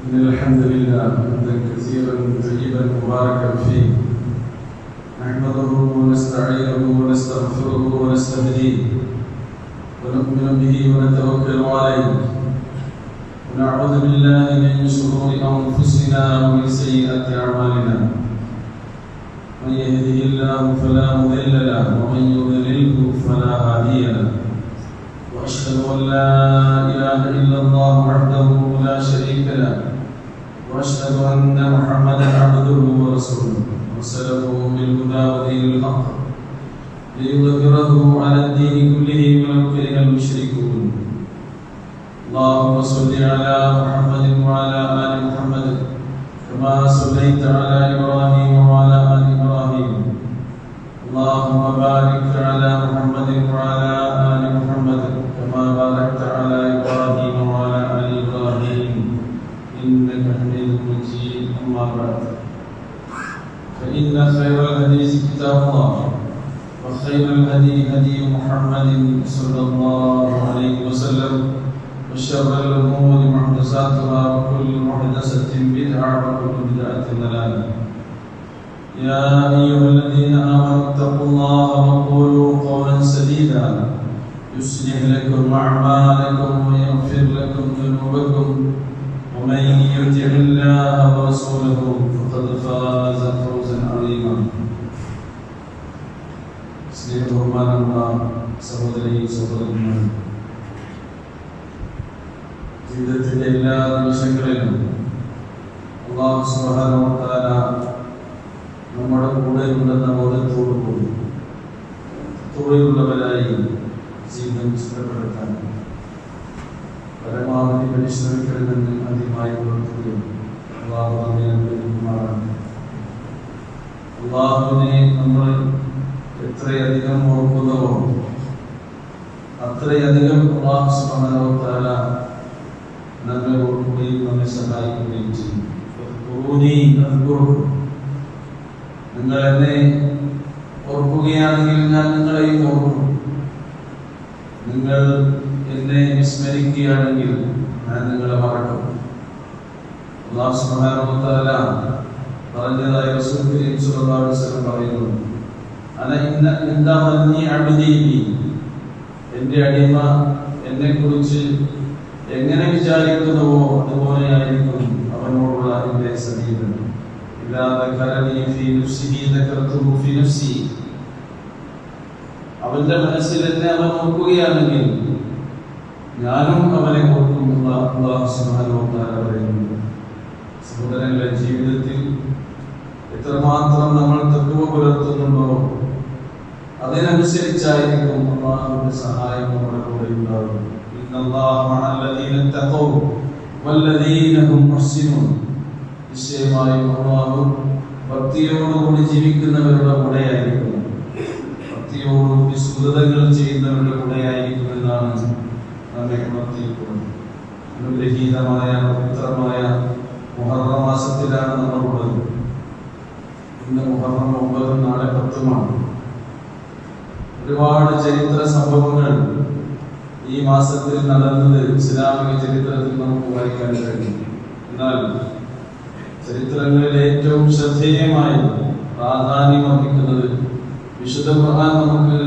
إن الحمد لله حمدا كثيرا طيبا مباركا فيه نحمده ونستعينه ونستغفره ونستهديه ونؤمن به ونتوكل عليه ونعوذ بالله من شرور أنفسنا ومن سيئات أعمالنا من يهده الله فلا مضل له ومن يضلله فلا هادي له وأشهد أن لا إله إلا الله وحده لا شريك له وأشهد أن محمدا عبده ورسوله أرسله بالهدى ودين الحق ليظهره على الدين كله ولو كره المشركون اللهم صل على محمد وعلى آل محمد كما صليت على إبراهيم وعلى آل إبراهيم اللهم بارك على محمد وعلى آل محمد كما باركت على إبراهيم وعلى آل إبراهيم إنك حميد مجيد أما بعد فإن خير الحديث كتاب الله وخير الهدي هدي محمد صلى الله عليه وسلم وشر الأمور محدثاتها وكل محدثة بدعة وكل بدعة ضلالة يا أيها الذين آمنوا اتقوا الله وقولوا قولا سديدا يصلح لكم أعمالكم ويغفر لكم ذنوبكم ومن يطع الله ورسوله فقد فاز فوزا عظيما സ്നേഹബഹുമാനമുള്ള സഹോദരീ സഹോദരന്മാരെ, ജീവിതത്തിന്റെ എല്ലാ നിമിഷങ്ങളിലും അല്ലാഹു സുബ്ഹാനഹു വ തആല നമ്മുടെ കൂടെ ഉണ്ടെന്ന ബോധത്തോടുകൂടിയുള്ളവരായി ജീവിതം ചിട്ടപ്പെടുത്താൻ പരമാവധി പരിശ്രമിക്കണമെന്ന് ആദ്യമായി ഉണർത്തുകയും അല്ലാഹു നമ്മെ അനുഗ്രഹിക്കുമാറാകട്ടെ. അല്ലാഹുവിനെ നമ്മൾ എത്രയധികം ഓർക്കുന്നവോ അത്രയധികം അല്ലാഹു സുബ്ഹാനഹു വ തആല നമ്മെ ഓർക്കുകയും നമ്മെ സഹായിക്കുകയും ചെയ്യും. നിങ്ങൾ എന്നെ ഓർക്കുകയാണെങ്കിൽ ഞാൻ നിങ്ങളെയും ഓർക്കും, നിങ്ങൾ എന്നെ വിസ്മരിക്കുകയാണെങ്കിൽ ഞാൻ നിങ്ങളെ മറക്കും. അല്ലാഹു സുബ്ഹാനഹു വ തആല പറഞ്ഞതായി റസൂൽ കരീം സ്വല്ലല്ലാഹു അലൈഹി വസല്ലം പറയുന്നു, എന്റെ അടിമ എന്നെ കുറിച്ച് എങ്ങനെ വിചാരിക്കുന്നുവോ അതുപോലെയായിരിക്കും അവനോടുള്ള എന്റെ സമീപനം. അവന്റെ മനസ്സിൽ എന്നെ അവൻ ഓർക്കുകയാണെങ്കിൽ ഞാനും അവനെ ഓർക്കും. അല്ലാഹു സുബ്ഹാനഹു വ തആല പറയുന്നു. സഹോദരങ്ങളുടെ ജീവിതത്തിൽ എത്രമാത്രം നമ്മൾ തഖ്വ പുലർത്തുന്നുണ്ടോ അതിനനുസരിച്ചായിരിക്കും അല്ലാഹുവിന്റെ സഹായം നമ്മുടെ കൂടെ ഉണ്ടാകും. ഇന്നല്ലാഹ മഅല്ലദീന തഖൗ വല്ലദീന ഹും മുഹ്സിനൂൻ. നിശ്ചയമായും അല്ലാഹു ഭക്തിയോടുകൂടി ജീവിക്കുന്നവരുടെ കൂടെയായിരിക്കും, ഭക്തിയോടുകൂടി സുഹൃതങ്ങൾ ചെയ്യുന്നവരുടെ കൂടെയായിരിക്കും എന്നാണ് നമ്മെ ഉണർത്തിയിട്ടുള്ളത്. അനുഗ്രഹീതമായ പവിത്രമായ മുഹറം മാസത്തിലാണ് നമ്മളുള്ളത്. ഇന്ന് മുഹറം 9, നാളെ 10. ഒരുപാട് ചരിത്ര സംഭവങ്ങൾ ഈ മാസത്തിൽ നടന്നത് ഇസ്ലാമിക ചരിത്രത്തിൽ നമുക്ക് വായിക്കാൻ കഴിയും. എന്നാൽ ചരിത്രങ്ങളിൽ ഏറ്റവും ശ്രദ്ധേയമായി പ്രാധാന്യം അർഹിക്കുന്നത് വിശുദ്ധ ഖുർആൻ നമുക്ക്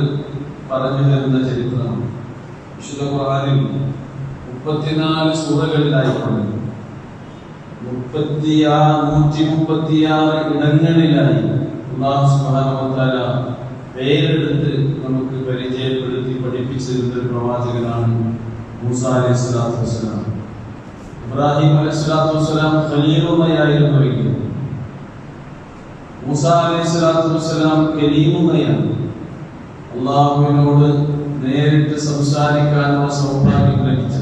പറഞ്ഞു തരുന്ന ചരിത്രമാണ്. വിശുദ്ധ ഖുർആനിൽ 34 സൂറകളിലായിക്കൊണ്ട് 136 ഇടങ്ങളിലായി അല്ലാഹു സുബ്ഹാനഹു വ തആല പേരെടുത്ത് നമുക്ക് പരിചയപ്പെടുത്തി പഠിപ്പിച്ചിരുന്ന ഒരു പ്രവാചകനാണ് മൂസാ അലൈഹിസ്സലാത്തു വസ്സലാം. ഇബ്രാഹിം അലൈഹിസ്സലാത്തു വസ്സലാം ഖലീലുള്ളയായിരുന്നുവെങ്കിൽ മൂസാ അലൈഹിസ്സലാത്തു വസ്സലാം കലീമുള്ളയാണ്. അല്ലാഹുവിനോട് നേരിട്ട് സംസാരിക്കാനുള്ള സൗഭാഗ്യം ലഭിച്ച,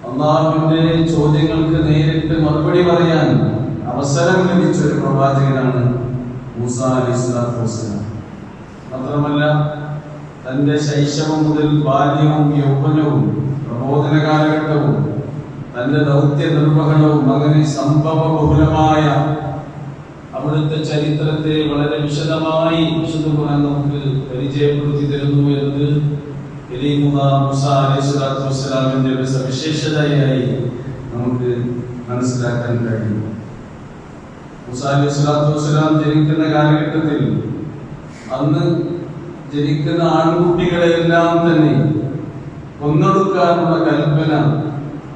അല്ലാഹുവിന്റെ ചോദ്യങ്ങൾക്ക് നേരിട്ട് മറുപടി പറയാൻ അവസരം ലഭിച്ച ഒരു പ്രവാചകനാണ് മൂസാ അലൈഹിസ്സലാത്തു വസ്സലാം. മാത്രമല്ല തന്റെ ശൈശവം മുതൽ ബാല്യവും യൗവനവും പ്രബോധന കാലഘട്ടവും തന്റെ ദൗത്യ നിർവഹണവും അങ്ങനെ സംഭവബഹുലമായ അവിടുത്തെ ചരിത്രത്തെ വളരെ വിശദമായി വിശുദ്ധ ഖുർആൻ നമുക്ക് പരിചയപ്പെടുത്തി തരുന്നു എന്നത് കലീമുല്ലാഹ് മൂസാ അലൈഹിസ്സലാത്തു വസ്സലാമിന്റെ ഒരു സവിശേഷതയായി നമുക്ക് മനസ്സിലാക്കാൻ കഴിയും. മൂസാ അലൈഹി സ്വലാത്തു വസ്സലാം ജനിക്കുന്ന കാലഘട്ടത്തിൽ അന്ന് ജനിക്കുന്ന ആൺകുട്ടികളെല്ലാം തന്നെ കൊന്നൊടുക്കാനുള്ള കൽപ്പന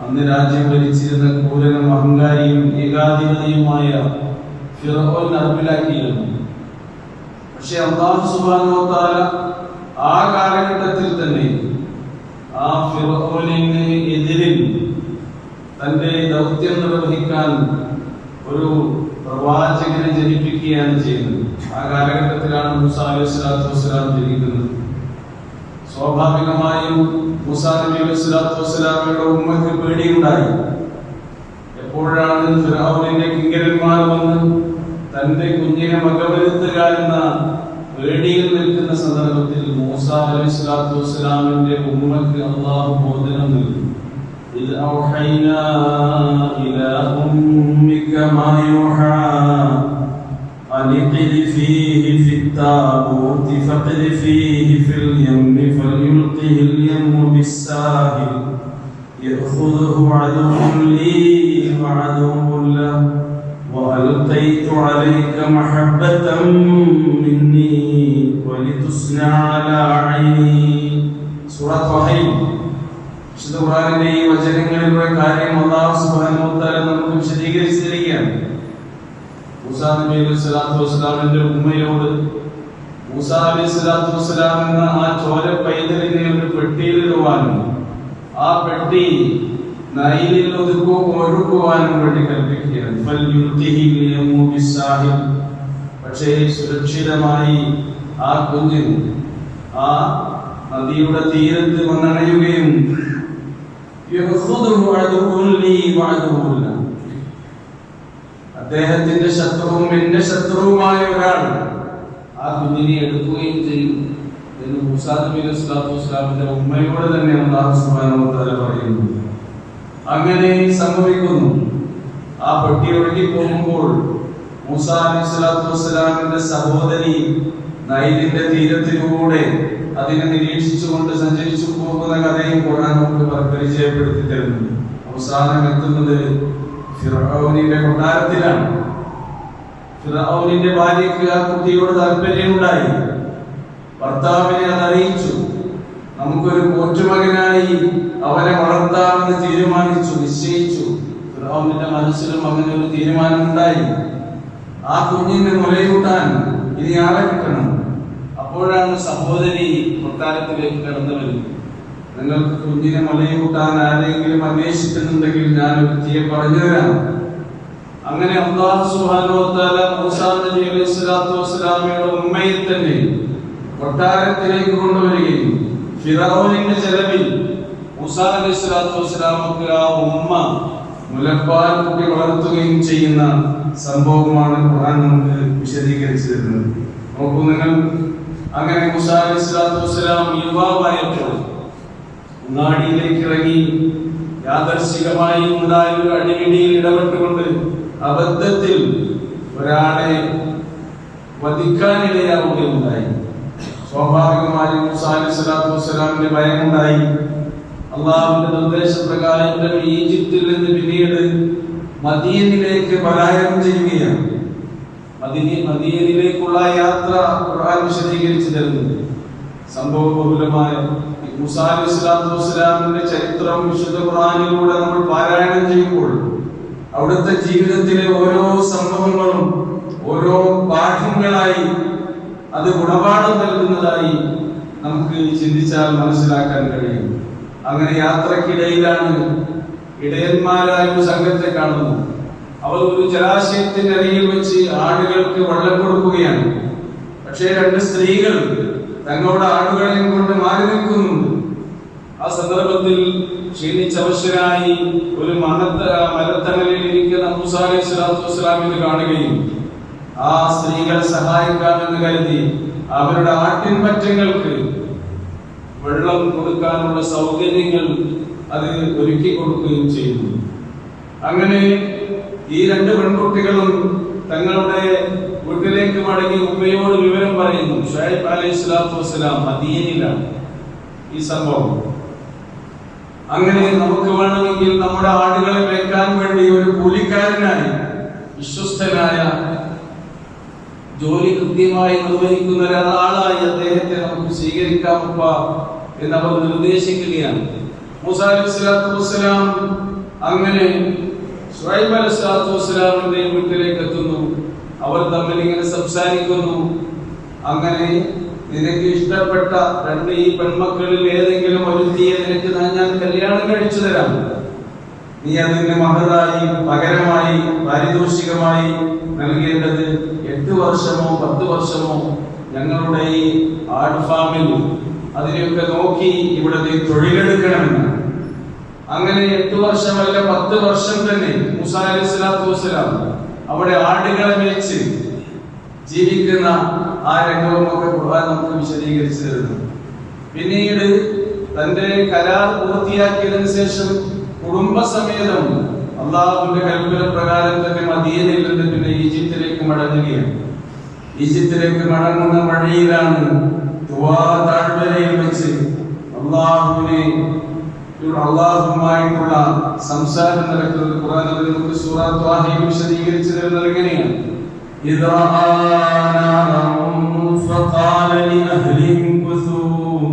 അന്ന് രാജ്യം ഭരിച്ചിരുന്ന ക്രൂരനും അഹങ്കാരിയും ഏകാധിപതിയുമായ ഫിർഔൻ നടപ്പിലാക്കിയിരുന്നു. പക്ഷെ അല്ലാഹു സുബ്ഹാനഹു വ തആല ആ കാലഘട്ടത്തിൽ തന്നെ ആ ഫിർഔനിന് എതിരിൽ തന്റെ ദൗത്യം നിർവഹിക്കാൻ ഒരു പ്രവാചകനെ ജനിപ്പിക്കുകയാണ് ചെയ്യുന്നത്. ആ കാലഘട്ടത്തിലാണ് മൂസാ അലൈഹി സ്വലാത്തു വസ്സലാം ജനിക്കുന്നത്. സ്വാഭാവികമായും മൂസാ നബി അലൈഹി സ്വലാത്തു വസ്സലാമയുടെ ഉമ്മക്ക് പേടിയുണ്ടായി. എപ്പോഴാണ് ഫിർഔനിന്റെ കിങ്കരന്മാർ വന്ന് തന്റെ കുഞ്ഞിനെ വകവരുത്തുക എന്ന പേടിയിൽ നിൽക്കുന്ന സന്ദർഭത്തിൽ മൂസാ അലൈഹി സ്വലാത്തു വസ്സലാമിന്റെ ഉമ്മക്ക് അല്ലാഹു ബോധനം നൽകി. إذ أوحينا إلى أمك ما يوحى أن اقذفيه في التابوت فاقذفيه في اليم فليلقه اليم بالساحل يأخذه عدو لي وعدو له وألقيت عليك محبة مني ولتصنع على عيني. سورة وحي. വിശുദ്ധ ഖുർആനിലെ ഈ വചനങ്ങളിലുള്ള കാര്യം അല്ലാഹു സുബ്ഹാനഹു വ തആല നമുക്ക് വിശദീകരിച്ചു തരികയാണ്. മൂസാ നബി അലൈഹി സ്വലാത്തു വസ്സലാമിന്റെ ഉമ്മയോട് മൂസാ അലൈഹി സ്വലാത്തു വസ്സലാം എന്ന ആ ചോര പൈതലിനെ ഒരു പെട്ടിയിലിടുവാനും ആ പെട്ടി നൈലിൽ ഒഴുക്കുവാനും വേണ്ടി കൽപ്പിക്കുകയാണ്. പക്ഷേ സുരക്ഷിതമായി ആ കുഞ്ഞ് ആ നദിയുടെ തീരത്ത് വന്നണയുകയും അദ്ദേഹത്തിന്റെ ശത്രുവും എന്റെ ശത്രുവുമായ ഒരാൾ ആ കുഞ്ഞിനെ എടുക്കുകയും ചെയ്യും എന്ന് മൂസാ നബി അലൈഹി സ്വലാത്തു വസ്സലാമിന്റെ ഉമ്മയോട് തന്നെ അല്ലാഹു സുബ്ഹാനഹു വ തആല പറയുന്നു. അങ്ങനെ സംഭവിക്കുന്നു. ആ പെട്ടി ഒഴുകി പോകുമ്പോൾ മൂസാ അലൈഹി സ്വലാത്തു വസ്സലാമിന്റെ സഹോദരി നൈലിന്റെ തീരത്തിലൂടെ അതിനെ നിരീക്ഷിച്ചുകൊണ്ട് സഞ്ചരിച്ചു പോകുന്ന കഥയും ഖുർആൻ നമുക്ക് പരിചയപ്പെടുത്തി തരുന്നു. അവസാനം എത്തുന്നത് ഫിർഔനിന്റെ കൊട്ടാരത്തിലാണ്. ഫിർഔനിന്റെ ഭാര്യയ്ക്ക് ആ കുട്ടിയോട് താല്പര്യമുണ്ടായി. ഭർത്താവിനെ അത് അറിയിച്ചു. നമുക്കൊരു പോറ്റുമകനായി അവനെ വളർത്താമെന്ന് തീരുമാനിച്ചു, നിശ്ചയിച്ചു. ഫിർഔനിന്റെ മനസ്സിലും അങ്ങനെ ഒരു തീരുമാനമുണ്ടായി. ആ കുഞ്ഞിനെ മുലയൂട്ടാൻ ഇനി ആളെ കിട്ടണം. അപ്പോഴാണ് സഹോദരി കൊട്ടാരത്തിലേക്ക് കടന്നു വരുന്നത്. നിങ്ങൾക്ക് കുഞ്ഞിനെ മുലയൂട്ടാൻ ആരെങ്കിലും അന്വേഷിക്കുന്നുണ്ടെങ്കിൽ ഞാൻ വ്യക്തിയെ പറഞ്ഞു തരാം. അങ്ങനെ അല്ലാഹു സുബ്ഹാനഹു വ തആല മൂസാ നബി അലൈഹി സ്വലാത്തു വസ്സലാമയുടെ ഉമ്മയെ തന്നെ കൊട്ടാരത്തിലേക്ക് കൊണ്ടുവരികയും ഫിർഔനിന്റെ ചെലവിൽ മൂസാ അലൈഹി സ്വലാത്തു വസ്സലാമക്ക് ആ ഉമ്മ മുലപ്പാൽ കുട്ടി വളർത്തുകയും ചെയ്യുന്ന സംഭവമാണ് ഖുർആൻ നമുക്ക് വിശദീകരിച്ചു തരുന്നത്. നോക്കൂ നിങ്ങൾ. അങ്ങനെ മൂസാ അലൈഹി സ്വലാത്തു വസ്സലാം യുവാവായപ്പോൾ അങ്ങാടിയിലേക്ക് ഇറങ്ങി യാദർശികമായി ഉണ്ടായ ഒരു അടിപിടിയിൽ ഇടപെട്ടുകൊണ്ട് അബദ്ധത്തിൽ ഒരാളെ വധിക്കാനിടയാവുകയുണ്ടായി. സ്വാഭാവികമായി മൂസാ അലൈഹി സ്വലാത്തു വസ്സലാമിന്റെ ഭയമുണ്ടായി. അള്ളാഹുവിന്റെ നിർദ്ദേശപ്രകാരം ഈജിപ്തിൽ നിന്ന് പിന്നീട് മദീനയിലേക്ക് പലായനം ചെയ്യുകയാണ്. മദീനയിലേക്കുള്ള യാത്ര ഖുർആൻ വിശദീകരിച്ചു തരുന്നുണ്ട്. സംഭവബഹുലമായ മൂസാ അലൈഹി സ്വലാത്തു വസ്സലാമിന്റെ ചരിത്രം വിശുദ്ധ ഖുർആനിലൂടെ നമ്മൾ പാരായണം ചെയ്യുമ്പോൾ അവിടുത്തെ ജീവിതത്തിലെ ഓരോ സംഭവങ്ങളും ഓരോ പാഠങ്ങളായി അത് ഗുണപാഠം നൽകുന്നതായി നമുക്ക് ചിന്തിച്ചാൽ മനസ്സിലാക്കാൻ കഴിയും. അങ്ങനെ യാത്രക്കിടയിലാണ് ഇടയന്മാരായ ഒരു സംഘത്തെ കാണുന്നു. അവർ ഒരു ജലാശയത്തിന്റെ അരികിൽ വെച്ച് ആടുകൾക്ക് വെള്ളം കൊടുക്കുകയാണ്. പക്ഷേ രണ്ട് സ്ത്രീകൾ തങ്ങളുടെ ആടുകളെയും കൊണ്ട് മാറി നിൽക്കുന്നുണ്ട്. ആ സന്ദർഭത്തിൽ ക്ഷീണിച്ചവശരായി ഒരു മരത്തണലിൽ ഇരിക്കുന്ന മൂസാ അലൈഹി സ്വലാത്തു വസ്സലാമിനെ കാണുകയും ആ സ്ത്രീകളെ സഹായിക്കാമെന്ന് കരുതി അവരുടെ ആട്ടിൻപറ്റങ്ങൾക്ക് വെള്ളം കൊടുക്കാനുള്ള സൗകര്യങ്ങൾ അത് ഒരുക്കി കൊടുക്കുകയും ചെയ്യുന്നു. അങ്ങനെ ഈ രണ്ട് പെൺകുട്ടികളും തങ്ങളുടെ വീട്ടിലേക്ക് മടങ്ങി ഉമ്മയോട് വിവരം പറയുന്നു. ഷുഐബ് അലൈഹി സ്വലാത്തു വസ്സലാം മദീനയിലാണ് ഈ സംഭവം. അങ്ങനെ നമുക്ക് വേണമെങ്കിൽ നമ്മുടെ ആടുകളെ വെക്കാൻ വേണ്ടി വേണ്ടി ഒരു കൂലിക്കാരനായി വിശ്വസ്തനായ ജോലി കൃത്യമായി നിർവഹിക്കുന്ന ഒരാളായി അദ്ദേഹത്തെ നമുക്ക് സ്വീകരിക്കാമപ്പ എന്നവർ നിർദ്ദേശിക്കുകയാണ്. മൂസാ അലൈഹിസ്സലാത്തു വസ്സലാം അങ്ങനെ ശുഐബ് അലൈഹിസ്സലാത്തു വസ്സലാമിന്റെ വീട്ടിലേക്ക് എത്തുന്നു. അവർ തമ്മിൽ ഇങ്ങനെ സംസാരിക്കുന്നു. അങ്ങനെ നിനക്ക് ഇഷ്ടപ്പെട്ട രണ്ട് ഈ പെൺമക്കളിൽ ഏതെങ്കിലും ഒരുത്തിയെ നിനക്ക് ഞാൻ കല്യാണം കഴിച്ചു തരാം. നീ അതിന് മഹറായി പകരമായി പാരിതോഷികമായി നൽകേണ്ടത് 8 വർഷമോ 10 വർഷമോ ഞങ്ങളുടെ ഈ ആട് ഫാമിൽ അതിനെയൊക്കെ നോക്കി ഇവിടെ നീ തൊഴിലെടുക്കണമെന്ന്. അങ്ങനെ 8 വർഷമല്ല 10 വർഷം തന്നെ മൂസാ അലൈഹിസ്സലാത്തു വസ്സലാം അവിടെ ആടുകളെ മേച്ച് ജീവിക്കുന്ന ആ രംഗവും ഒക്കെ ഖുർആൻ നമുക്ക് വിശദീകരിച്ചു തരുന്നു. പിന്നീട് തന്റെ കരാർ പൂർത്തിയാക്കിയതിനു ശേഷം കുടുംബസമേതം അള്ളാഹുവിന്റെ കൽപ്പന പ്രകാരം തന്നെ മദീനയിൽ നിന്ന് പിന്നെ ഈജിപ്തിലേക്ക് മടങ്ങുകയാണ്. ഈജിപ്തിലേക്ക് മടങ്ങുന്ന വഴിയിലാണ് തുവാ താഴ്വരയിൽ വെച്ച് അള്ളാഹുമായിട്ടുള്ള സംസാരം നടക്കുന്നത്. ഖുർആൻ നമുക്ക് സൂറ ത്വാഹയിൽ വിശദീകരിച്ചു തരുന്നത് എങ്ങനെയാണ്? إذ رأى نارا فقال لأهلهم كثوا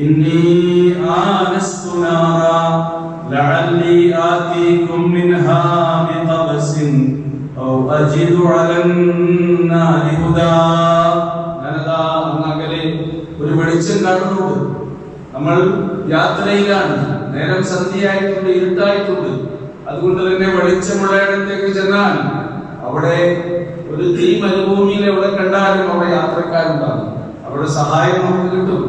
إني آنست نارا لعلي آتيكم منها بقبس أو أجد على النار هدى. ഒരു വെളിച്ചം കാണുന്നുണ്ട്. നമ്മൾ യാത്രയിലാണ്, നേരം സന്ധ്യയായിട്ടുണ്ട്, ഇരുട്ടായിട്ടുണ്ട്. അതുകൊണ്ട് തന്നെ വെളിച്ചമുള്ള ഇടത്തേക്ക് ചെന്നാൽ അവിടെ ഒരു തീ മരുഭൂമിയിൽ എവിടെ കണ്ടാലും അവിടെ യാത്രക്കാരുണ്ടാകും. അവിടെ സഹായം നമുക്ക് കിട്ടും.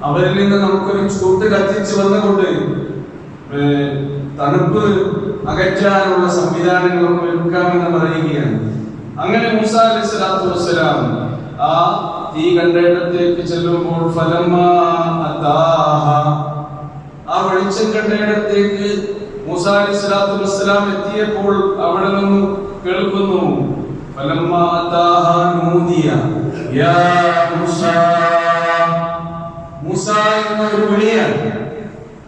അവരിൽ നിന്ന് നമുക്കൊരു ചൂട്ട് കത്തിച്ച് വന്നുകൊണ്ട് തണുപ്പ് അകറ്റാനുള്ള സംവിധാനങ്ങളൊക്കെ ഒരുക്കാമെന്ന് പറയുകയാണ്. അങ്ങനെ മൂസാ അലൈഹിസ്സലാത്തു വസ്സലാം ആ തീ കണ്ടയിടത്തേക്ക് ചെല്ലുമ്പോൾ ആ വെളിച്ചം കണ്ടയിടത്തേക്ക് മൂസാ അലൈഹിസ്സലാത്തു വസ്സലാം എത്തിയപ്പോൾ അവിടെ നിന്ന് കേൾക്കുന്നു ഒരു വിളിയാണ്.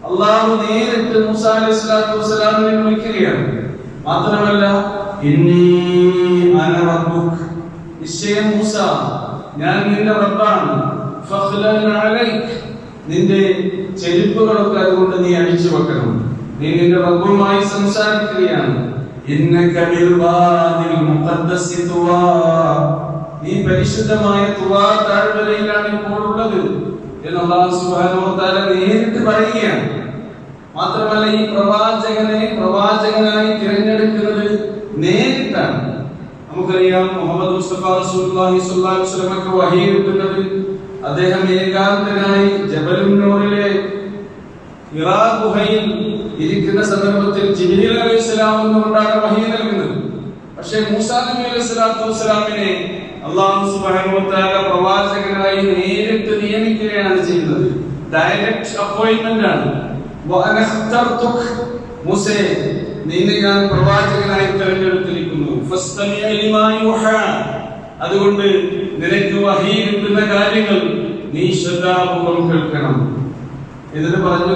അള്ളാഹു നേരിട്ട് മൂസാ അലൈഹിസ്സലാത്തു വസ്സലാമിനെ വിളിക്കുകയാണ്. മാത്രമല്ല നിശ്ചയം മൂസ, ഞാൻ നിന്റെ റബ്ബാണ്. നിന്റെ ചെരുപ്പുകളൊക്കെ അതുകൊണ്ട് നീ അഴിച്ചു വെക്കണം. നീ നിന്റെ റബ്ബുമായി സംസാരിക്കുകയാണ്. നീ പരിശുദ്ധമായ തുവാ താഴ്വരയിലാണ് ഇപ്പോൾ ഉള്ളത് എന്ന് അല്ലാഹു സുബ്ഹാനഹു വ തആല നേരിട്ട് പറയുകയാണ്. മാത്രമല്ല ഈ പ്രവാചകനായി തിരഞ്ഞെടുക്കുന്നത് നേരിട്ടാണ്. നമുക്കറിയാം മുഹമ്മദ് മുസ്തഫ റസൂലുള്ളാഹി സ്വല്ലല്ലാഹു അലൈഹി വസല്ലമക്ക് വഹീ കിട്ടുന്നത് അദ്ദേഹം ഏകാന്തനായി ജബലുൻ നൂറിലെ ഹിറാ ഗുഹയിൽ ഇരിക്കുന്ന സന്ദർഭത്തിൽ ജിബ്രീൽ അലൈഹിസ്സലാം കൊണ്ടാണ് വഹീ നൽകുന്നത്. പക്ഷേ മൂസാ നബി അലൈഹിസ്സലാത്തു വസ്സലാമിനെ അല്ലാഹു സുബ്ഹാനഹു വ തആല പ്രവാചകനായി നേരിട്ട് നിയമിക്കുകയാണ് ചെയ്യുന്നത്. ഡയറക്റ്റ് അപ്പോയിന്റ്മെന്റ് ആണ്. മൂസേ, നിന്നെ ഞാൻ പ്രവാചകനായി തിരഞ്ഞെടുത്തിരിക്കുന്നു. അതുകൊണ്ട് നിനക്ക് വഹീ കിട്ടുന്ന കാര്യങ്ങൾ നീ ശ്രദ്ധാപൂർവം കേൾക്കണം. ഇതിന് പറഞ്ഞു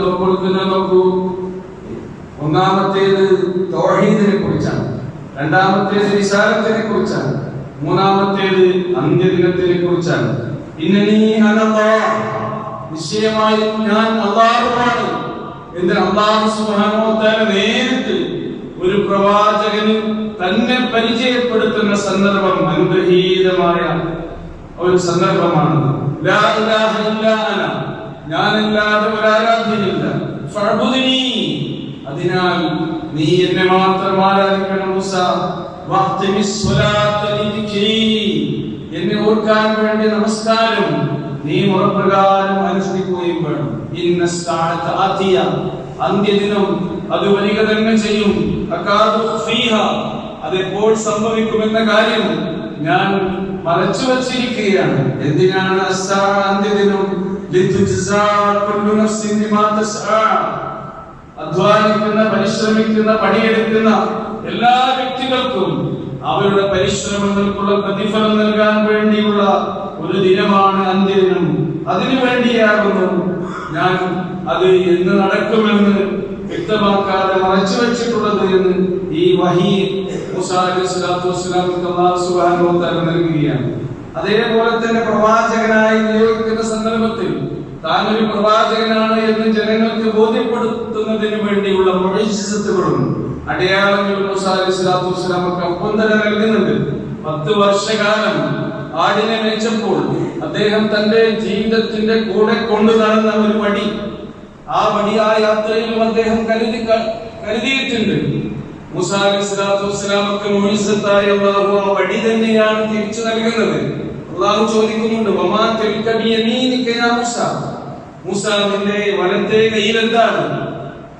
നോക്കൂ. ഒന്നാമത്തേത് തൗഹീദിനെ കുറിച്ചാണ്, രണ്ടാമത്തേത് റിസാലത്തിനെ കുറിച്ചാണ്, മൂന്നാമത്തേത് അന്ത്യദിനത്തിനെ കുറിച്ചാണ്. ഇന്നനീ അനല്ലാഹ്, നിശ്ചയമായും ഞാൻ അല്ലാഹുവാണ് എന്ന് അല്ലാഹു സുബ്ഹാനഹു വ തആല നേരിട്ട് ഒരു പ്രവാചകന് തന്നെ പരിചയപ്പെടുത്തുന്ന സന്ദർഭം അനുഗ്രഹീതമായ ഒരു സന്ദർഭമാണ്. ലാ ഇലാഹ ഇല്ലാ അന, ഞാനല്ലാതെ ഒരു ആരാധ്യനില്ല. ഫഅബ്ദുനി, അതിനാൽ നീ എന്നെ മാത്രം ആരാധിക്കണം. മൂസ വഖ്തിമിസ് സ്വലാത്ത ലിദിക്രി, എന്നെ ഓർക്കാൻ വേണ്ടി നമസ്കാരം നീ മുറപ്രകാരം അനുഷ്ഠിക്കുകയും വേണം. ഇന്നസ്സാഅത ആതിയ, അന്ത്യദിനം അത് വരിക തന്നെ ചെയ്യും. അകാദു ഫീഹ, അതെപ്പോൾ സംഭവിക്കുമെന്ന കാര്യം ഞാൻ മറച്ചു വച്ചിരിക്കുകയാണ്. എന്തിനാണ് അന്ത്യദിനം? ലിതുജ്സാ കുല്ലു നഫ്സിൻ ബിമാ തസ്ആ, അധ്വാനിക്കുന്ന, പരിശ്രമിക്കുന്ന, പണിയെടുക്കുന്ന എല്ലാ വ്യക്തികൾക്കും അവരുടെ പരിശ്രമങ്ങൾക്കുള്ള പ്രതിഫലം നൽകാൻ വേണ്ടിയുള്ള ഒരു ദിനമാണ് അന്ത്യദിനം. അതിനു വേണ്ടിയാകുന്നു ഞാൻ അത് എന്ന് നടക്കുമെന്ന് വ്യക്തമാക്കാതെ മറച്ചു വെച്ചിട്ടുള്ളത് എന്ന് ഈ ഈ വഹി മൂസാ അലൈഹിസ്സലാത്തു വസ്സലാമിന് അല്ലാഹു സുബ്ഹാനഹു വ തആല നൽകുകയാണ്. അതേപോലെ തന്നെ പ്രവാചകനായി നിയോഗിക്കുന്ന സന്ദർഭത്തിൽ താൻ ഒരു പ്രവാചകനാണ് എന്ന് ജനങ്ങൾക്ക് ബോധ്യപ്പെടുത്തുന്നതിന് വേണ്ടിയുള്ള മുഅ്ജിസത്തുകളും അടയാളങ്ങളും മൂസാ അലൈഹിസ്സലാത്തു വസ്സലാമക്ക് ഒപ്പം തന്നെ നൽകുന്നുണ്ട്. 10 വർഷക്കാലം ആടിനെ മേച്ചപ്പോൾ അദ്ദേഹം തന്റെ ജീവിതത്തിന്റെ കൂടെ കൊണ്ടു നടന്ന ഒരു വടി, ആ വടി ആ യാത്രയിലും അദ്ദേഹം കരുതിയിട്ടുണ്ട്. മൂസാ അലൈഹിസ്സലാത്തു വസ്സലാമക്ക് മുഅ്ജിസത്തായ അല്ലാഹു ആ വടി തന്നെയാണ് തിരിച്ചു നൽകുന്നത്. അല്ലാഹു ചോദിക്കുന്നുണ്ട്, വമാ തിൽക ബിയമീനിക യാ മൂസാ, മൂസാ നിന്റെ വലത്തെ കയ്യിൽ എന്താണ്?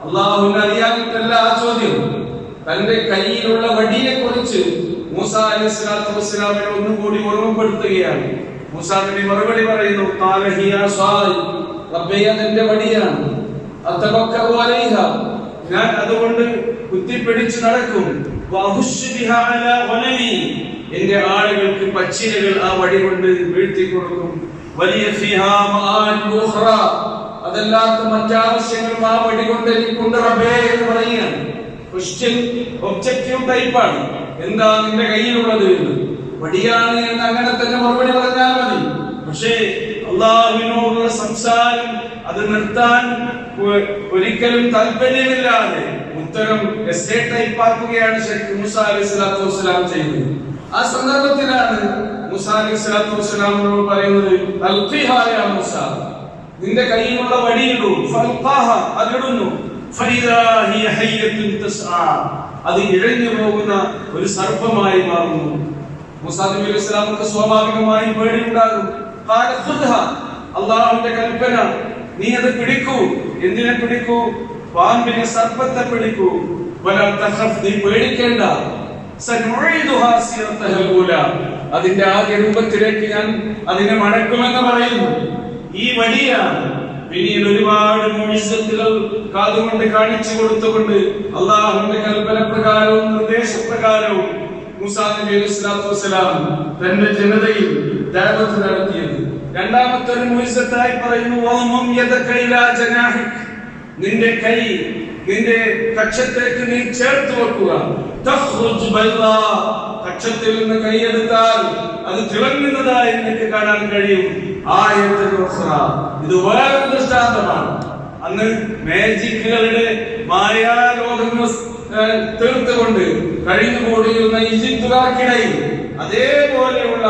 അല്ലാഹുവിനെ അറിയാനിട്ടല്ല ആ ചോദ്യം. തന്റെ കയ്യിലുള്ള വടിയെ കുറിച്ച് മൂസാ അലൈഹിസ്സലാത്തു വസ്സലാമിനെ ഒന്നും കൂടി ഓർമ്മപ്പെടുത്തുകയാണ്. മൂസാ നബി മറുപടി പറയുന്നു, ഖാല ഹിയ അസ്വായി, റബ്ബേ അതെന്റെ വടിയാണ്. അതവക്കഉ അലൈഹ, ഞാൻ അതുകൊണ്ട് കുത്തിപ്പിടിച്ച് നടക്കും. വഅഹുശ്ശു ബിഹാ അലാ ഗനമി, എന്റെ ആളുകൾക്ക് പച്ചിലകൾ ആ വടി കൊണ്ട് വീഴ്ത്തി കൊടുക്കും. വലിയ ഫിഹാ മആലിബു ഉഖ്റ, അതല്ലാത്ത മറ്റാവശ്യങ്ങളും ആ വടി കൊണ്ട് എനിക്കുണ്ട് റബ്ബേ എന്ന് പറയുകയാണ്. ക്വസ്റ്റ്യൻ ഒബ്ജക്റ്റീവ് ടൈപ്പാണ്. എന്താ നിന്റെ കയ്യിലുള്ളത്? വടിയാണ് എന്ന് അങ്ങനെ തന്നെ മറുപടി പറഞ്ഞാൽ മതി. പക്ഷേ അല്ലാഹുവിനോടുള്ള സംസാരം അത് നിർത്താൻ ഒരിക്കലും താല്പര്യമില്ലാതെ ഉത്തരം എസ്സേ ടൈപ്പ് ആക്കുകയാണ് ശരിക്കും മൂസാ അലൈഹിസ്സലാത്തു വസ്സലാം ചെയ്തത്. ആ സന്ദർഭത്തിലാണ് മൂസാ അലൈഹിസ്സലാത്തു വസ്സലാമിനോട് പറയുന്നത്, അൽഖിഹാ യാ മൂസാ, നിന്റെ കയ്യിലുള്ള വടിയിടൂ. ഫൽഖാഹ, അതിടുന്നു. ഫഇദാ ഹിയ ഹയ്യത്തുൻ തസ്ആ, അത് ഇഴഞ്ഞു പോകുന്ന ഒരു സർപ്പമായി മാറുന്നു. മൂസാ നബി അലൈഹി സ്വലാമുക്ക് സ്വാഭാവികമായി പേടിയുണ്ടാകും. ഖാല ഖുദ്ഹ, അല്ലാഹുവിന്റെ കൽപ്പന, നീ അത് പിടിക്കൂ. എന്തിനെ പിടിക്കൂ? പാമ്പിനെ, സർപ്പത്തെ പിടിക്കൂ. വലാ തഖഫ്, നീ പേടിക്കേണ്ട. സനുഈദുഹാ സിറതഹൽ ഊലാ, അതിന്റെ ആദ്യ രൂപത്തിലേക്ക് ഞാൻ അതിനെ മടക്കുമെന്ന് പറയുന്നു. ഈ വടിയാണ് പിന്നീട് ഒരുപാട് മുഅ്ജിസത്തുകൾ കാതുകൊണ്ട് കാണിച്ചു കൊടുത്തുകൊണ്ട് അല്ലാഹുവിന്റെ കൽപ്പന പ്രകാരവും നിർദ്ദേശപ്രകാരവും മൂസാ നബി അലൈഹിസ്സലാത്തു വസ്സലാം തന്റെ ജനതയിൽ ദഅവത്ത് നടത്തിയത്. രണ്ടാമത്തെ ഒരു മുഅ്ജിസത്തായി പറയുന്നു, വഅ്മും യദക ഇലാ ജനാഹിക്, നിന്റെ കൈ നിന്റെ കക്ഷത്തേക്ക് നീ ചേർത്ത് വെക്കുക. തഖ്റുജ് ബൈദാ, കക്ഷത്തിൽ നിന്ന് കൈയെടുത്താൽ അത് തിളങ്ങുന്നതായി നിനക്ക് കാണാൻ കഴിയും. ആയത്തുൽ ഉഖ്റ, ഇത് വേറൊരു ദൃഷ്ടാന്തമാണ്. അന്ന് മാജിക്കുകളുടെ മായാലോകങ്ങൾ തീർത്തുകൊണ്ട് കഴിഞ്ഞുകൂടിയിരുന്ന ഈജിപ്തുകാർക്കിടയിൽ അതേപോലെയുള്ള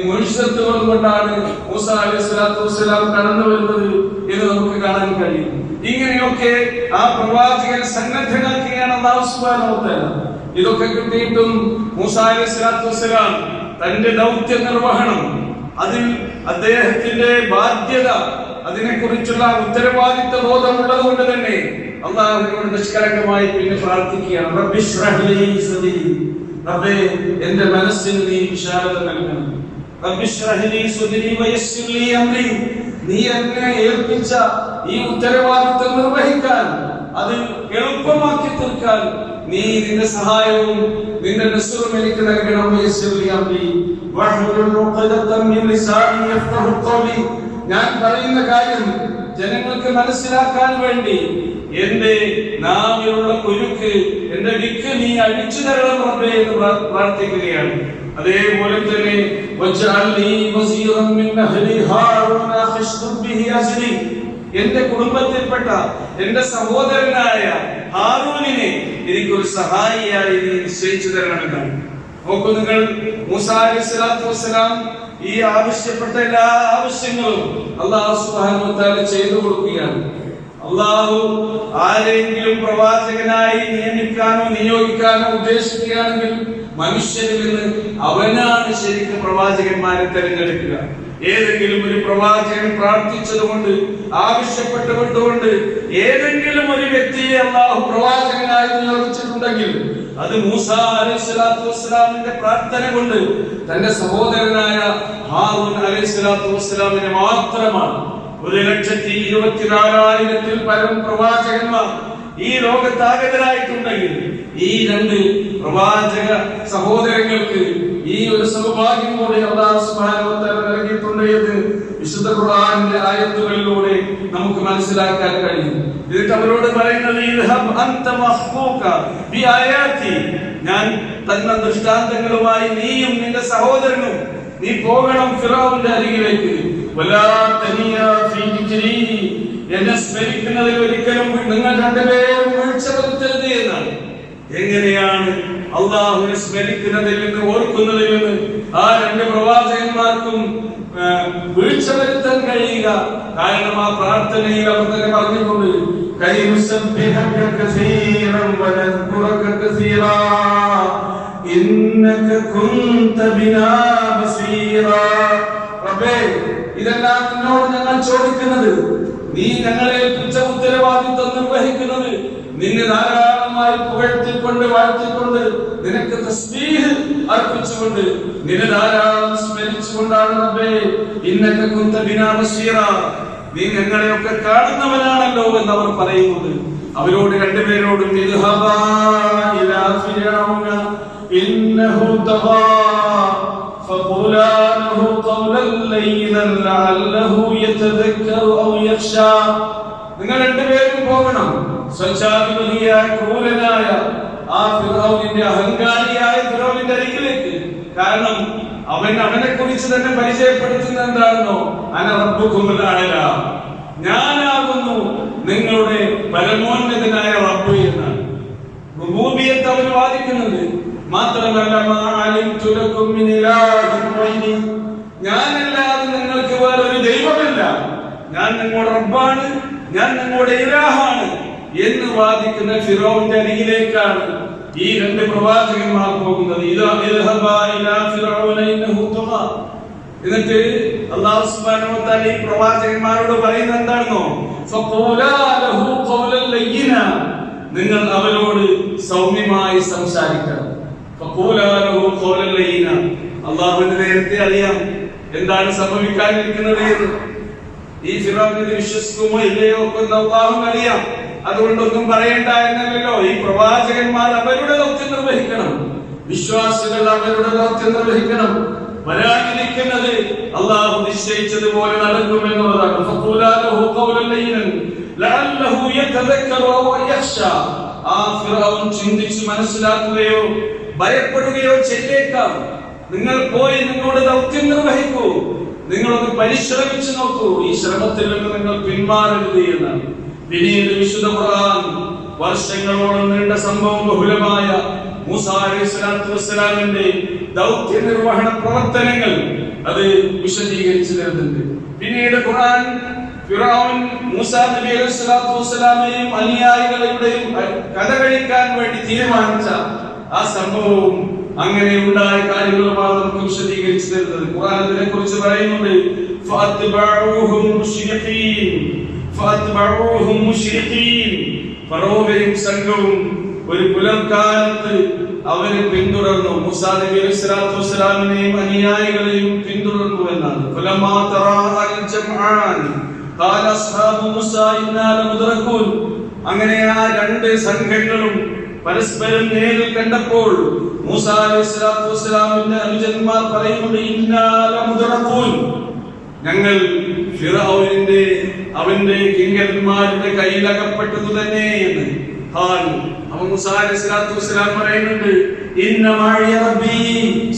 മുഅ്ജിസത്തുകൾ കൊണ്ടാണ് മൂസാ അലൈഹിസ്സലാത്തു വസ്സലാം കടന്നു വരുന്നത് എന്ന് നമുക്ക് കാണാൻ കഴിയും. ഇങ്ങനെയൊക്കെ ആ പ്രവാചകനെ സന്നദ്ധനാക്കുകയാണ് അല്ലാഹു സുബ്ഹാനഹു വ തആല. ഇതൊക്കെ കിട്ടിയിട്ടും മൂസാ അലൈഹിസ്സലാത്തു വസ്സലാം തന്റെ ദൗത്യ നിർവഹണം, അതിൽ അദ്ദേഹത്തിന്റെ ബാധ്യത, അതിനെക്കുറിച്ചുള്ള ഉത്തരവാദിത്വ ബോധമുള്ളത് കൊണ്ട് തന്നെ അല്ലാഹുവിനോട് നിഷ്കളങ്കമായി പിന്നെ പ്രാർത്ഥിക്കുകയാണ്. റബ്ബി ഇശ്റഹ് ലീ സദ്രി, റബ്ബേ എന്റെ മനസ്സിന് നീ വിശാലത നൽകണം. റബ്ബി ഇശ്റഹ് ലീ സദ്രി വയസ്സിർ ലീ അംരി, നീ എന്നെ ഏൽപ്പിച്ച ഈ ഉത്തരവാദിത്വം നിർവഹിക്കാൻ, അത് എളുപ്പമാക്കി തീർക്കാൻ നീ നിന്റെ സഹായവും നിന്റെ നസ്റും എനിക്ക് നൽകണം. വയസ്സിർ ലീ അംരി വഹ്ലുൽ ഉഖ്ദതം മിൻ ലിസാനി യഫ്ഖഹു ഖൗലി, ഞാൻ പറയുന്ന കാര്യം ജനങ്ങൾക്ക് മനസ്സിലാക്കാൻ വേണ്ടി എന്റെ നാവിലുള്ള കുരുക്ക്, എന്റെ വിക്ക് നീ അഴിച്ചു തരണം റബ്ബേ എന്ന് പ്രാർത്ഥിക്കുകയാണ്. അതേപോലെ തന്നെ വജ്അൽ ലീ വസീറൻ മിൻ അഹ്ലി ഹാറൂന അഖ്ശുദ് ബിഹി അസ്രി, എന്റെ കുടുംബത്തിൽപ്പെട്ട എന്റെ സഹോദരനായ ഹാറൂനിനെ എനിക്കൊരു സഹായിയായി നീ നിശ്ചയിച്ചു തരണമെന്നാണ്. നോക്കൂ നിങ്ങൾ, മൂസാ അലൈഹിസ്സലാത്തു വസ്സലാം ഈ ആവശ്യപ്പെട്ട എല്ലാ ആവശ്യങ്ങളും അല്ലാഹു സുബ്ഹാനഹു വ തആല ചെയ്തു കൊടുക്കുകയാണ്. അല്ലാഹു ആരെങ്കിലും പ്രവാചകനായി നിയമിക്കാനോ നിയോഗിക്കാനോ ഉദ്ദേശിക്കുകയാണെങ്കിൽ മനുഷ്യരിൽ നിന്ന് അവനാണ് ശരിക്കും പ്രവാചകന്മാരെ തിരഞ്ഞെടുക്കുക. ഏതെങ്കിലും ഒരു പ്രവാചകൻ പ്രാർത്ഥിച്ചതുകൊണ്ട്, ആവശ്യപ്പെട്ടുകൊണ്ട് ഏതെങ്കിലും ഒരു വ്യക്തിയെ അല്ലാഹു പ്രവാചകനായി നിയോഗിച്ചിട്ടുണ്ടെങ്കിൽ അത് മൂസാ അലൈഹിസ്സലാത്തു വസ്സലാമിന്റെ പ്രാർത്ഥന കൊണ്ട് തന്റെ സഹോദരനായ ഹാറൂൻ അലൈഹിസ്സലാത്തു വസ്സലാമിനെ മാത്രമാണ്. 1,24,000-ൽ പരം പ്രവാചകന്മാർ ഈ ലോകത്താഗതരായിട്ടുണ്ടെങ്കിൽ ഈ രണ്ട് പ്രവാചക സഹോദരങ്ങൾക്ക് ഈ ഒരു സൗഭാഗ്യം കൂടി അല്ലാഹു സുബ്ഹാനഹു വ തആല നൽകിയിട്ടുണ്ട് എന്ന് വിശുദ്ധ ഖുർആനിന്റെ ആയത്തുകളിലൂടെ നമുക്ക് മനസ്സിലാക്കാൻ കഴിയും. എന്നിട്ട് അവരോട് പറയുന്നത് ഞാൻ തന്ന ദൃഷ്ടാന്തങ്ങളുമായി നീയും നിന്റെ സഹോദരനും നീ പോകണം ഫിറഔന്റെ അരികിലേക്ക്. എന്നെ സ്മരിക്കുന്നതിൽ ഒരിക്കലും നിങ്ങൾ രണ്ടുപേരും വീഴ്ച വരുത്തരുത് എന്നാണ്. എങ്ങനെയാണ് അള്ളാഹുവിനെ സ്മരിക്കുന്നതിൽ നിന്ന് ഓർക്കുന്നതിൽ നിന്ന് ആ രണ്ട് പ്രവാചകന്മാർക്കും വീഴ്ച വരുത്താൻ കഴിയുക? കാരണം ആ പ്രാർത്ഥനയിൽ അവർ തന്നെ പറഞ്ഞിട്ടുണ്ട്, ഇതെല്ലാം നിന്നോട് ഞങ്ങൾ ചോദിക്കുന്നത്, നീ ഞങ്ങളെ ഏൽപ്പിച്ച ഉത്തരവാദിത്വം നിർവഹിക്കുന്നത് നിന്നെ ധാരാളമായി പുകഴ്ത്തിക്കൊണ്ട് വാഴ്ത്തിക്കൊണ്ട് നിനക്ക് തസ്ബീഹ് അർപ്പിച്ചുകൊണ്ട് നിന്നെ ധാരാളം സ്മരിച്ചുകൊണ്ടാണ് റബ്ബേ. ഇന്നക കുന്ത ബിനാ ബസീറ, നീ ഞങ്ങളെയൊക്കെ കാണുന്നവനാണല്ലോ എന്നവർ പറയുന്നത്. അവരോട് രണ്ടുപേരോടും ഇദ്ഹബാ ഇലാ ഫിർഔന ഇന്നഹു തഗാ ഫഖൂലാ ലഹു ഖൗലൻ ലയ്യിനൻ ലഅല്ലഹു യതദക്കറു ഔ യഖ്ശാ. നിങ്ങൾ രണ്ടുപേരും പോകണം സ്വച്ഛാധിപതിയായ ക്രൂരനായ ആ ഫിർഔനിന്റെ അഹങ്കാരിയായ ഫിർഔനിന്റെ അരികിലേക്ക്. കാരണം അവനെ കുറിച്ച് തന്നെ പരിചയപ്പെടുത്തുന്നത് എന്താണെന്നോ, അന റബ്ബുകുമുൽ അഅല, ഞാനാകുന്നു നിങ്ങളുടെ പരമോന്നതനായ റബ്ബ് എന്നാണ് റുബൂബിയത്ത് അവൻ വാദിക്കുന്നത്. മാത്രമല്ല ഞാനല്ലാതെ നിങ്ങൾക്ക് വേറൊരു ദൈവമില്ല, ഞാൻ നിങ്ങളുടെ റബ്ബാണ്, ഞാൻ നിങ്ങളുടെ ഇലാഹാണ് എന്ന് വാദിക്കുന്ന ഫിറഔന്റെ അരികിലേക്കാണ് ഈ രണ്ട് പ്രവാചകന്മാർ പോകുന്നത്. എന്നിട്ട് അല്ലാഹു സുബ്ഹാനഹു വ തആല ഈ പ്രവാചകന്മാരോട് പറയുന്നത് എന്താണെന്നോ, നിങ്ങൾ അവരോട് സൗമ്യമായി സംസാരിക്കണം. അല്ലാഹുവിന് നേരത്തെ അറിയാം എന്താണ് സംഭവിക്കാനിരിക്കുന്നത് എന്ന്. ഈ ഫിറഔനെ വിശ്വസിക്കുമോ ഇല്ലയോ എന്ന് അല്ലാഹുവിന് അറിയാം. അതുകൊണ്ടൊന്നും പറയണ്ട എന്നല്ലോ. ഈ പ്രവാചകന്മാർ അവരുടെ ദൗത്യം നിർവഹിക്കണം, വിശ്വാസികൾ അവരുടെ ദൗത്യം നിർവഹിക്കണം. വരാനിരിക്കുന്നത് അല്ലാഹു നിശ്ചയിച്ചതുപോലെ നടക്കുമെന്നുള്ളതാണ്. ആ ഫിറഔൻ ചിന്തിച്ച് മനസ്സിലാക്കുകയോ ഭയപ്പെടുകയോ ചെയ്തേക്കാം. നിങ്ങൾ പോയി നിങ്ങളുടെ ദൗത്യം നിർവഹിക്കൂ, നിങ്ങളൊന്ന് പരിശ്രമിച്ചു നോക്കൂ, ഈ ശ്രമത്തിൽ നിന്ന് നിങ്ങൾ പിന്മാറരുത് എന്നാണ്. പിന്നീട് വിശുദ്ധ ഖുർആൻ വർഷങ്ങളോളം നീണ്ട സംഭവ ബഹുലമായ മൂസാ അലൈഹിസ്സലാത്തു വസ്സലാമിന്റെ ദൗത്യ നിർവഹണ പ്രവർത്തനങ്ങൾ അത് വിശദീകരിച്ചു തരുന്നുണ്ട്. പിന്നീട് ഖുർആൻ ഫിറഔൻ മൂസാ നബി അലൈഹിസ്സലാത്തു വസ്സലാമയെയും അനുയായികളെയും കഥ കഴിക്കാൻ വേണ്ടി തീരുമാനിച്ച ആ സംഭവവും അങ്ങനെ ഉണ്ടായ കാര്യങ്ങളുമാണ് നമുക്ക് വിശദീകരിച്ചു തരുന്നത്. ഖുർആൻ അതിനെ കുറിച്ച് പറയുന്നുണ്ട്, ഫറോവയും സംഘവും ഒരു പുലർക്കാലത്ത് അവരെ പിന്തുടർന്നു. മൂസാ നബി അലൈഹിസ്സലാത്തു വസ്സലാമിനെയും അനുയായികളെയും പിന്തുടർന്നു എന്നാണ്. ഫലമാ തറാഅൽ ജംആൻ ഖാല അസ്ഹാബു മൂസാ ഇന്നാ ലമുദ്റകൂൻ. അങ്ങനെ ആ രണ്ട് സംഘങ്ങളും പരസ്പരം നേരിൽ കണ്ടപ്പോൾ മൂസാ അലൈഹിസ്സലാത്തു വസ്സലാമിന്റെ അനുജന്മാർ പറയുന്നുണ്ട്, ഇന്നാ ലമുദ്റകൂൻ, ഞങ്ങൾ ഫിറഔനിന്റെ അവന്റെ കിങ്കരന്മാരുടെ കയ്യിൽ അകപ്പെട്ടതു തന്നെ എന്ന്. അപ്പോൾ മൂസാ അലൈഹിസ്സലാത്തു വസ്സലാം പറയുന്നുണ്ട്, ഇന്ന മഅഇയ റബ്ബി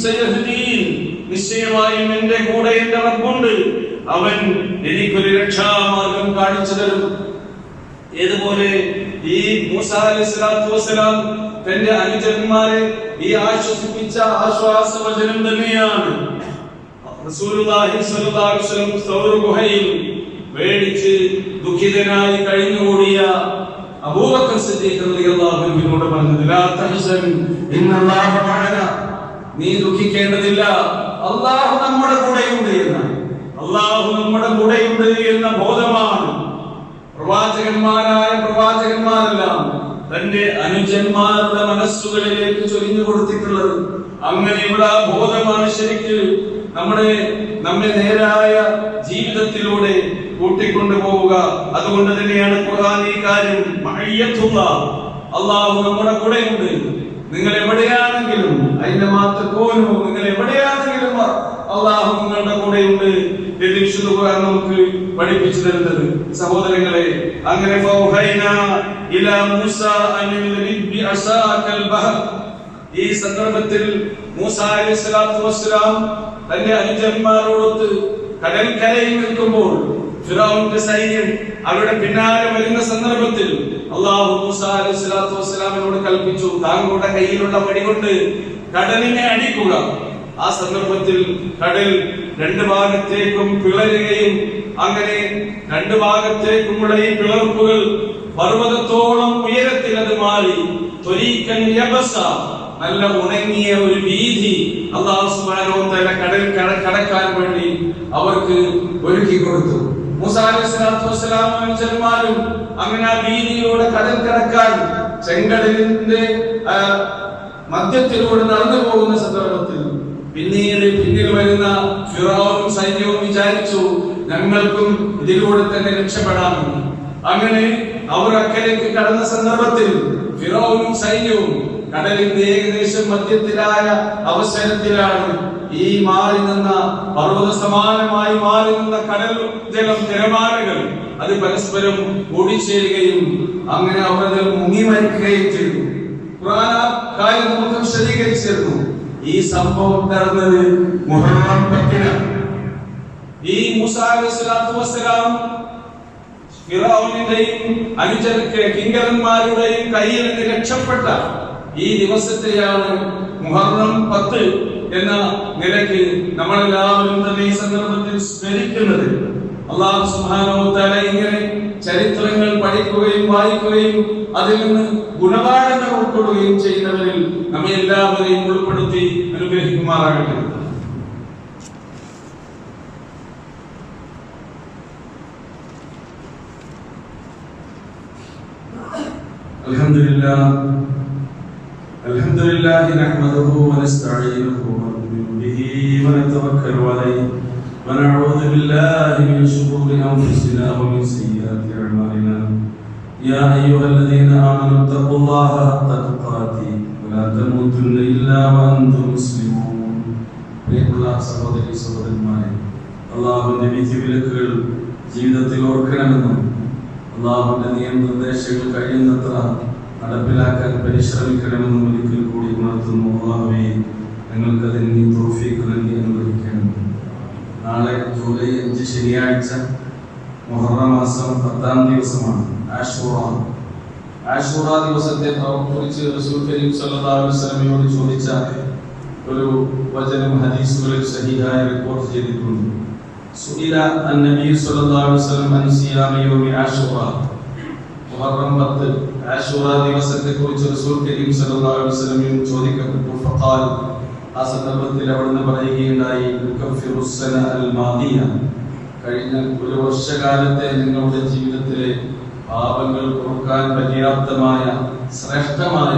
സയഹ്ദീൻ, നിശ്ചയമായും എന്റെ കൂടെ എന്റെ റബ്ബുണ്ട്, അവൻ എനിക്കൊരു രക്ഷാമാർഗം കാണിച്ചു തരും. ഏതുപോലെ ഈ മൂസാ അലൈഹിസ്സലാത്തു വസ്സലാം തന്റെ അനുജന്മാരെ ഈ ആശ്വസിപ്പിച്ച ആശ്വാസവചനം തന്നെയാണ്. റസൂലുള്ളാഹി സ്വല്ലല്ലാഹു അലൈഹി വസല്ലം സൗർ ഗുഹയിൽ വേടിച്ച് ദുഃഖിതനായി കഴിഞ്ഞുകൂടിയ അബൂബക്കർ സിദ്ദീഖ് റളിയല്ലാഹു അൻഹുവിനോട് പറഞ്ഞത്, ലാ തഹ്സൻ ഇന്നല്ലാഹ മഅന, നീ ദുഃഖിക്കേണ്ടതില്ല, അല്ലാഹു നമ്മുടെ കൂടെയുണ്ട് എന്നാണ്. അല്ലാഹു നമ്മുടെ കൂടെയുണ്ട് എന്ന ബോധമാണ് പ്രവാചകന്മാരായ പ്രവാചകന്മാരെല്ലാം തന്റെ അനുജന്മാരുടെ മനസ്സുകളിലേക്ക് ചൊരിഞ്ഞു കൊടുത്തിട്ടുള്ളത്. അങ്ങനെയുള്ള ബോധമാണ് ശരിക്ക് നമ്മെ നേരായ ജീവിതത്തിലൂടെ കൂട്ടിക്കൊണ്ടു പോവുക. അതുകൊണ്ട് തന്നെയാണ് ഖുർആൻ ഈ കാര്യം മഅയ്യത്തുല്ലാഹ്, അല്ലാഹു നമ്മുടെ കൂടെയുണ്ട്, നിങ്ങൾ എവിടെയാണെങ്കിലും നിങ്ങൾ എവിടെയാണെങ്കിലും അല്ലാഹു നിങ്ങളുടെ കൂടെയുണ്ട് എന്ന് വിശുദ്ധ ഖുർആൻ നമുക്ക് പഠിപ്പിച്ചു തരുന്നത്. സഹോദരങ്ങളെ, അങ്ങനെ ഈ സന്ദർഭത്തിൽ മൂസ അലൈഹിസ്സലാത്തു വസ്സലാം തന്റെ അനുജന്മാരോടൊത്ത് കടൽക്കരയിൽ നിൽക്കുമ്പോൾ ഫിറഔന്റെ സൈന്യം അവരുടെ പിന്നാലെ വരുന്ന സന്ദർഭത്തിൽ അല്ലാഹു മൂസ അലൈഹിസ്സലാത്തു വസ്സലാമിനോട് കൽപ്പിച്ചു, താങ്കളുടെ കയ്യിലുള്ള വടി കൊണ്ട് കടലിനെ അടിക്കുക. ആ സന്ദർഭത്തിൽ കടൽ രണ്ട് ഭാഗത്തേക്കും പിളരുകയും അങ്ങനെ രണ്ട് ഭാഗത്തേക്കുമുള്ള ഈ പിളർപ്പുകൾ പർവ്വതത്തോളം ഉയരത്തിൽ അത് മാറി നല്ല ഉണങ്ങിയ ഒരു വീഥി അല്ലാഹു സുബ്ഹാനഹു വ തആല കടൽ കടക്കാൻ വേണ്ടി അവർക്ക് ഒരുക്കി കൊടുത്തു. മൂസ അലൈഹിസ്സലാത്തു വസ്സലാമും അനുചരന്മാരും അങ്ങനെ ആ വീഥിയിലൂടെ കടൽ കടക്കാൻ ചെങ്കടലിന്റെ മധ്യത്തിലൂടെ നടന്നു പോകുന്ന സന്ദർഭത്തിൽ പിന്നിൽ വരുന്ന ഫിറഔനും സൈന്യവും വിചാരിച്ചു, ഞങ്ങൾക്കും ഇതിലൂടെ തന്നെ രക്ഷപ്പെടാമെന്ന്. അങ്ങനെ അവർ അക്കരയ്ക്ക് കടന്ന സന്ദർഭത്തിൽ ഫിറഔനും സൈന്യവും കടലിന്റെ ഏകദേശം മധ്യത്തിലായ അവസരത്തിലാണ് ഈ മാറി നിന്ന പർവ്വത സമാനമായി മാറി നിന്ന കടൽ ജലം തിരമാലകൾ അത് പരസ്പരം കൂടിച്ചേരുകയും അങ്ങനെ അവർ മുങ്ങി മരിക്കുകയും ചെയ്തു. ഖുർആൻ ആ കാര്യം നമുക്ക് വിശദീകരിച്ചിരുന്നു. ഈ സംഭവം നടന്നത് മുഹറം 10 ഈ മൂസ അലൈഹിസ്സലാത്തു വസ്സലാം ഫിറഔനിന്റെയും കിങ്കരന്മാരുടെയും കയ്യിൽ നിന്ന് രക്ഷപ്പെട്ട ഈ ദിവസത്തെയാണ് മുഹറം 10 എന്ന നിലയ്ക്ക് നമ്മളെല്ലാവരും തന്നെ ഈ സന്ദർഭത്തിൽ സ്മരിക്കുന്നത്. അല്ലാഹു സുബ്ഹാനഹു വ തആല ഇങ്ങനെ ചരിത്രങ്ങൾ പഠിക്കുകയും വായിക്കുകയും അതിൽ നിന്ന് ഗുണപാഠങ്ങൾ ഉൾക്കൊള്ളുകയും ചെയ്യുന്നവരിൽ നമ്മെ എല്ലാവരെയും ഉൾപ്പെടുത്തി അനുഗ്രഹിക്കുമാറാകട്ടെ. അൽഹംദുലില്ലാഹി നഹ്മദുഹു വനസ്തഈനുഹു വനു'മിനു ബിഹി വനതവക്കലു അലൈഹി വനഊദു ബില്ലാഹി മിൻ ശുറൂരി അൻഫുസിനാ വമിൻ സയ്യിആതി അഅ്മാലിനാ. യാ അയ്യുഹല്ലദീന ആമനൂ തഖുല്ലാഹ ഹഖ്ക തുഖാതിഹി വലാ തമൂതുന്ന ഇല്ലാ വഅൻതും മുസ്ലിമൂൻ. പ്രിയമുള്ള സഹോദരി സഹോദരന്മാരെ, അല്ലാഹുവിന്റെ വിധിവിലക്കുകൾ ജീവിതത്തിൽ ഓർക്കണമെന്നും അല്ലാഹുവിന്റെ നിയമനിർദ്ദേശങ്ങൾ കഴിയുന്നത്ര നടപ്പിലാക്കാൻ പരിശ്രമിക്കണമെന്നും ഒരിക്കൽ കൂടി ഉണർത്തുന്നു. അല്ലാഹുവേ, ഞങ്ങൾക്ക് അതിന് നീ തൗഫീഖ് നൽകി അനുഗ്രഹിക്കണം. നാളെ ജൂലൈ 5 ശനിയാഴ്ച മുഹറം മാസം 10-ാം ദിവസമാണ് ആശൂറ ദിവസത്തെ കുറിച്ച് റസൂൽ കരീം സല്ലല്ലാഹു അലൈഹി വസല്ലമയോട് ചോദിച്ച ഒരു വചനം ഹദീസുകളിൽ സഹീഹായി റിപ്പോർട്ട് ചെയ്തിട്ടുണ്ട്. സുഇല അൻ-നബി സല്ലല്ലാഹു അലൈഹി വസല്ലം അൻ സിയാമി യൗമി ആശൂറ. മുഹറം 10 ആശൂറ ദിവസത്തെ കുറിച്ച് റസൂൽ കരീം സല്ലല്ലാഹു അലൈഹി വസല്ലം ചോദിക്കപ്പെട്ടു. ഫഖാൽ, ആ സന്ദർഭത്തിൽ അവിടുന്ന് പറയുകയുണ്ടായി, യുകഫിറുസ്സന അൽ-മാദിയ, കഴിഞ്ഞ ഒരു വർഷകാലത്തെ നിങ്ങളുടെ ജീവിതത്തിലെ പാപങ്ങൾ പൊറുക്കാൻ പര്യാപ്തമായ ശ്രേഷ്ഠമായ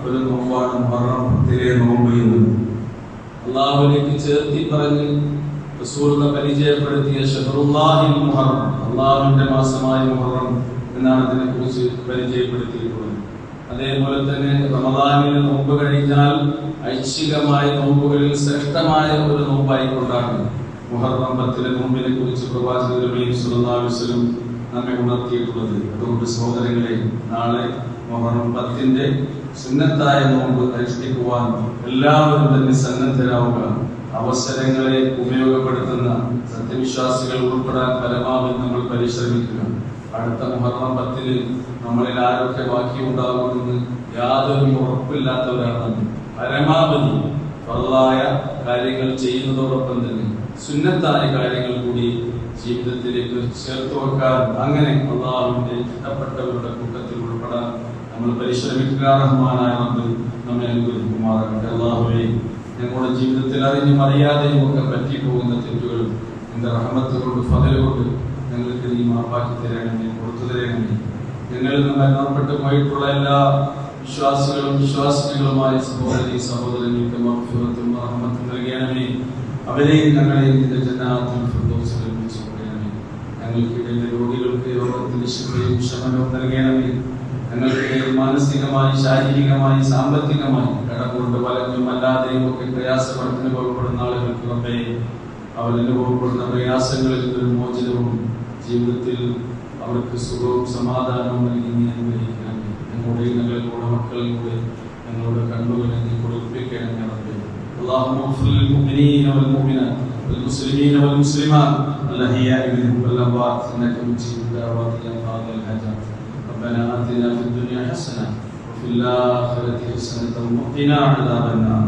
ഒരു നോമ്പാണ് മുഹറം 10 നോമ്പ് എന്ന് അല്ലാഹുവിലേക്ക് ചേർത്തി പറഞ്ഞ് റസൂലിനെ പരിചയപ്പെടുത്തിയ ഷഹറുല്ലാഹിൽ മുഹറം, അല്ലാഹുവിന്റെ മാസമായ മുഹറം എന്നാണ് ഇതിനെ കുറിച്ച് പരിചയപ്പെടുത്തിയിട്ടുള്ളത്. അതേപോലെ തന്നെ റമദാനിൽ നോമ്പ് കഴിഞ്ഞാൽ ഐച്ഛികമായ നോമ്പുകളിൽ ശ്രേഷ്ഠമായ ഒരു നോമ്പായിക്കൊണ്ടാണ് മുഹറം 10 നോമ്പിനെ കുറിച്ച് പ്രവാചകൻ സല്ലല്ലാഹു അലൈഹി വസല്ലം നമ്മെ ഉണർത്തിയിട്ടുള്ളത്. അതുകൊണ്ട് സഹോദരങ്ങളെ, നാളെ മുഹറം 10 സുന്നത്തായ നോമ്പ് അനുഷ്ഠിക്കുവാൻ എല്ലാവരും തന്നെ സന്നദ്ധരാവുക. അവസരങ്ങളെ ഉപയോഗപ്പെടുത്തുന്ന സത്യവിശ്വാസികൾ ഉൾപ്പെടാൻ പരമാവധി നമ്മൾ പരിശ്രമിക്കുക. അടുത്ത മുഹറം 10 നമ്മളിൽ ആരൊക്കെ ബാക്കിയുണ്ടാകുമെന്ന് യാതൊരു ഉറപ്പില്ലാത്തവരാണ്. പരമാവധി ഫർളായ കാര്യങ്ങൾ ചെയ്യുന്നതോടൊപ്പം തന്നെ സുന്നത്തായ കാര്യങ്ങൾ കൂടി ജീവിതത്തിലേക്ക് ചേർത്ത് വെക്കാൻ, അങ്ങനെ അല്ലാഹുവിന്റെ ഇഷ്ടപ്പെട്ടവരുടെ കൂട്ടത്തിൽ ഉൾപ്പെടാൻ നമ്മൾ പരിശ്രമിക്കുക. റഹ്മാനായ റബ്ബ് നമ്മെ അനുഗ്രഹിക്കുമാറാകട്ടെ. അല്ലാഹുവേ, ഞങ്ങളുടെ ജീവിതത്തിൽ അറിഞ്ഞും അറിയാതെയും ഒക്കെ പറ്റിപ്പോകുന്ന തെറ്റുകൾ നിന്റെ റഹ്മത്ത് കൊണ്ട് ഫദൽ കൊണ്ട് ഞങ്ങൾക്ക് നീ മാപ്പാക്കി തരണമേ, കൊടുത്തു തരണമേ. ഞങ്ങളിൽ നിന്ന് മരണപ്പെട്ടു പോയിട്ടുള്ള എല്ലാ വിശ്വാസികളും വിശ്വാസികളുമായ സഹോദരി സഹോദരങ്ങൾക്ക് മഗ്ഫിറത്തും റഹ്മത്തും നൽകണമേ. അവരെയും ഞങ്ങളെയും നിന്റെ ജന്നാത്തുൽ ഫിർദൗസിൽ ഒരുമിച്ച് കൊള്ളണമേ. ഞങ്ങൾക്കിടയിലെ രോഗികൾക്ക് രോഗത്തിന്റെ ശിഫയും ശമനവും നൽകണമേ. ഞങ്ങൾക്കിടയിൽ മാനസികമായി ശാരീരികമായി സാമ്പത്തികമായി കടകൊണ്ട് വലഞ്ഞും അല്ലാതെയും ഒക്കെ പ്രയാസപ്പെടുന്ന അനുഭവപ്പെടുന്ന ആളുകൾക്ക് റബ്ബേ അവരനുഭവപ്പെടുന്ന പ്രയാസങ്ങളിൽ നിന്നൊരു മോചനവും ജീവിതത്തിൽ അവർക്ക് സുഖവും സമാധാനവും നൽകി നീ അനുഗ്രഹിക്കണമേ. ഞങ്ങളുടെ മക്കളിലൂടെ ഞങ്ങളുടെ കണ്ണുകളെ നീ കുളിർപ്പിക്കണമേ. اللهم اغفر للمؤمنين والمؤمنات والمسلمين والمسلمات الأحياء منهم والأموات إنك مجيب الدعوات يا قاضي الحاجات. ربنا آتنا في الدنيا حسنة وفي الآخرة حسنة وقنا عذاب النار.